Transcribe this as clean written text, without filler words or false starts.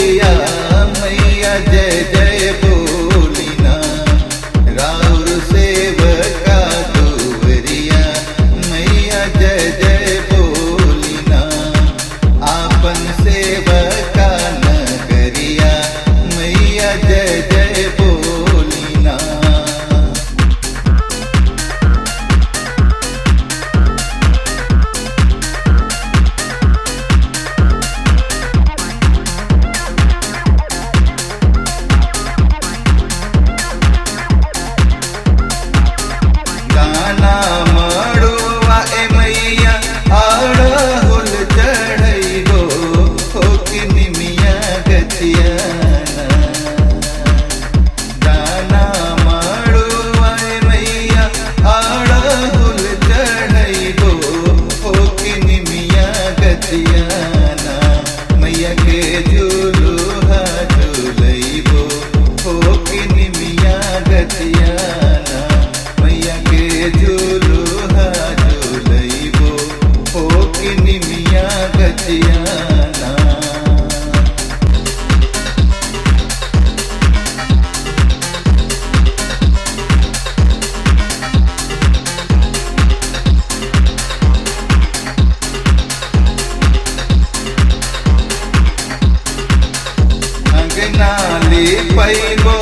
दुवरिया मैया जय जय बोलिना। राउर सेवका दुवरिया मैया जय जय बोलिना। आपन सेवका नगरिया मैया जय जय बोलिना। गाना मड़ुआ ए मैया अड़हुल चढ़ैबो होके निमिया गतियाना। गाना मड़ुआ ए मैया अड़हुल चढ़ैबो होके निमिया गतियाना। मैया के झूलुहा झूलैबो होके निमिया गतियाना। मैया के झूलुहा झूलैबो होके निमिया गतियाना। अंगना ले पैबो